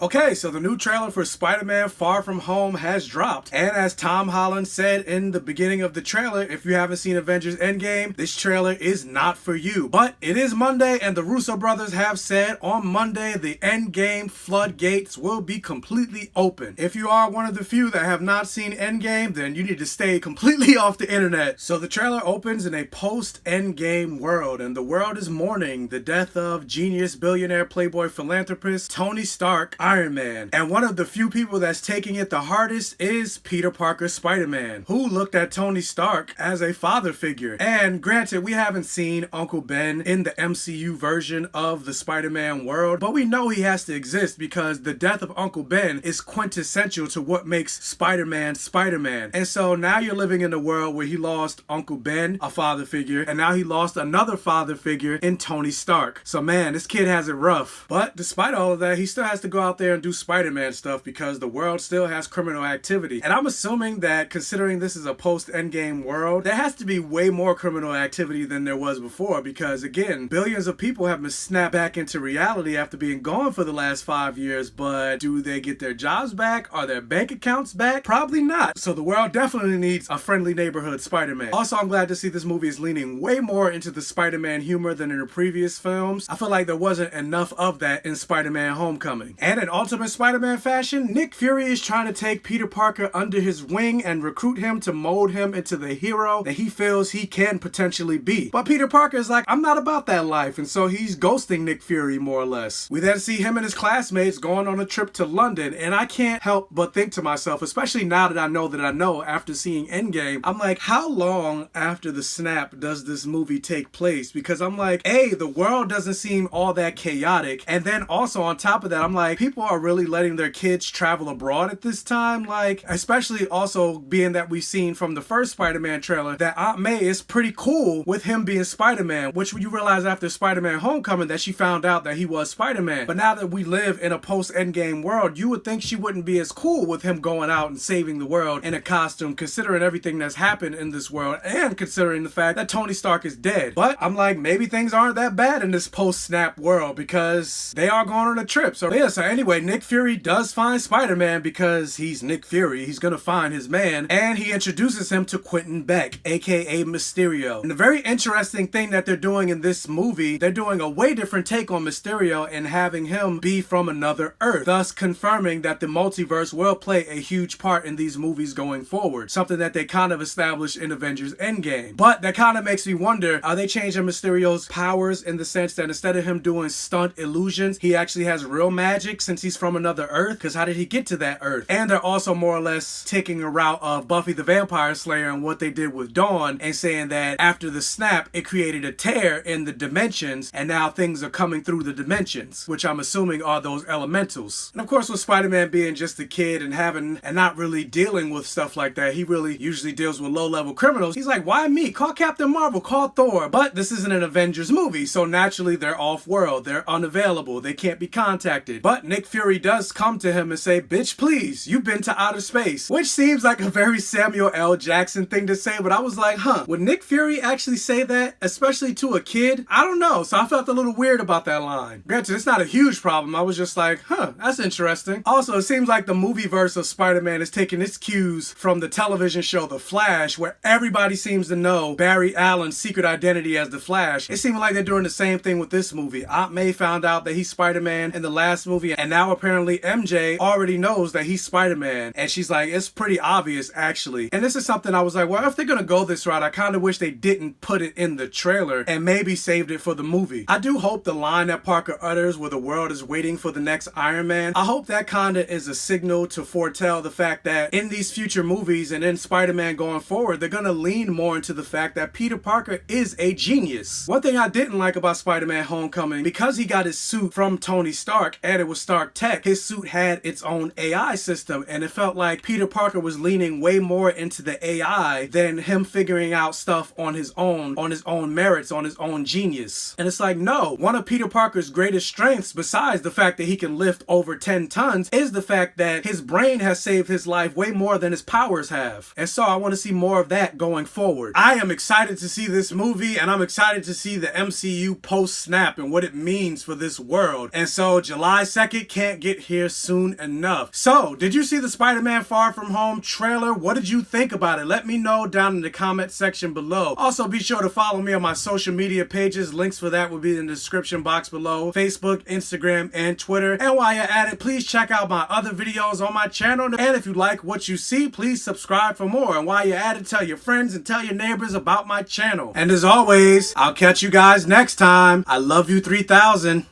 Okay, so the new trailer for Spider-Man Far From Home has dropped. And as Tom Holland said in the beginning of the trailer, if you haven't seen Avengers Endgame, this trailer is not for you. But it is Monday, and the Russo brothers have said on Monday the Endgame floodgates will be completely open. If you are one of the few that have not seen Endgame, then you need to stay completely off the internet. So the trailer opens in a post-Endgame world, and the world is mourning the death of genius billionaire playboy philanthropist Tony Stark, Iron Man. And one of the few people that's taking it the hardest is Peter Parker Spider-Man, who looked at Tony Stark as a father figure. And granted, we haven't seen Uncle Ben in the MCU version of the Spider-Man world, but we know he has to exist because the death of Uncle Ben is quintessential to what makes Spider-Man Spider-Man. And so now you're living in a world where he lost Uncle Ben, a father figure, and now he lost another father figure in Tony Stark. So man, this kid has it rough. But despite all of that, he still has to go out there and do Spider-Man stuff because the world still has criminal activity. And I'm assuming that considering this is a post-Endgame world, there has to be way more criminal activity than there was before because, again, billions of people have been snapped back into reality after being gone for the last 5 years, but do they get their jobs back? Are their bank accounts back? Probably not. So the world definitely needs a friendly neighborhood Spider-Man. Also, I'm glad to see this movie is leaning way more into the Spider-Man humor than in the previous films. I feel like there wasn't enough of that in Spider-Man Homecoming. And in Ultimate Spider-Man fashion, Nick Fury is trying to take Peter Parker under his wing and recruit him to mold him into the hero that he feels he can potentially be. But Peter Parker is like, I'm not about that life, and so he's ghosting Nick Fury more or less. We then see him and his classmates going on a trip to London, and I can't help but think to myself, especially now that I know after seeing Endgame, I'm like, how long after the snap does this movie take place? Because I'm like, A, the world doesn't seem all that chaotic, and then also on top of that, I'm like, people are really letting their kids travel abroad at this time, like, especially also being that we've seen from the first Spider-Man trailer that Aunt May is pretty cool with him being Spider-Man, which you realize after Spider-Man Homecoming that she found out that he was Spider-Man. But now that we live in a post-Endgame world, you would think she wouldn't be as cool with him going out and saving the world in a costume, considering everything that's happened in this world and considering the fact that Tony Stark is dead. But I'm like, maybe things aren't that bad in this post-snap world because they are going on a trip. So yeah, so anyway, Nick Fury does find Spider-Man because he's Nick Fury. He's gonna find his man, and he introduces him to Quentin Beck, aka Mysterio. And the very interesting thing that they're doing in this movie, they're doing a way different take on Mysterio and having him be from another Earth, thus confirming that the multiverse will play a huge part in these movies going forward, something that they kind of established in Avengers Endgame. But that kind of makes me wonder, are they changing Mysterio's powers in the sense that instead of him doing stunt illusions, he actually has real magic since he's from another Earth? Because how did he get to that Earth? And they're also more or less taking a route of Buffy the Vampire Slayer and what they did with Dawn and saying that after the snap, it created a tear in the dimensions and now things are coming through the dimensions, which I'm assuming are those elementals. And of course, with Spider-Man being just a kid and not really dealing with stuff like that, he really usually deals with low-level criminals. He's like, why me? Call Captain Marvel, call Thor. But this isn't an Avengers movie, so naturally they're off-world, they're unavailable, they can't be contacted. But Nick Fury does come to him and say, bitch, please, you've been to outer space, which seems like a very Samuel L. Jackson thing to say, but I was like, would Nick Fury actually say that, especially to a kid? I don't know, so I felt a little weird about that line. Granted, it's not a huge problem. I was just like, that's interesting. Also, it seems like the movie verse of Spider-Man is taking its cues from the television show The Flash, where everybody seems to know Barry Allen's secret identity as the Flash. It seems like they're doing the same thing with this movie. Aunt May found out that he's Spider-Man in the last movie, and now apparently MJ already knows that he's Spider-Man, and she's like, it's pretty obvious actually. And this is something I was like, well, if they're gonna go this route, I kind of wish they didn't put it in the trailer and maybe saved it for the movie. I do hope the line that Parker utters where the world is waiting for the next Iron Man, I hope that kind of is a signal to foretell the fact that in these future movies and in Spider-Man going forward, they're gonna lean more into the fact that Peter Parker is a genius. One thing I didn't like about Spider-Man Homecoming, because he got his suit from Tony Stark and it was Stark Tech, his suit had its own AI system, and it felt like Peter Parker was leaning way more into the AI than him figuring out stuff on his own merits, on his own genius. And it's like, no, one of Peter Parker's greatest strengths, besides the fact that he can lift over 10 tons, is the fact that his brain has saved his life way more than his powers have. And so I want to see more of that going forward. I am excited to see this movie, and I'm excited to see the MCU post-snap and what it means for this world. And so July 2nd, can't get here soon enough. So, did you see the Spider-Man Far From Home trailer? What did you think about it? Let me know down in the comment section below. Also, be sure to follow me on my social media pages. Links for that will be in the description box below. Facebook, Instagram, and Twitter. And while you're at it, please check out my other videos on my channel. And if you like what you see, please subscribe for more. And while you're at it, tell your friends and tell your neighbors about my channel. And as always, I'll catch you guys next time. I love you 3000.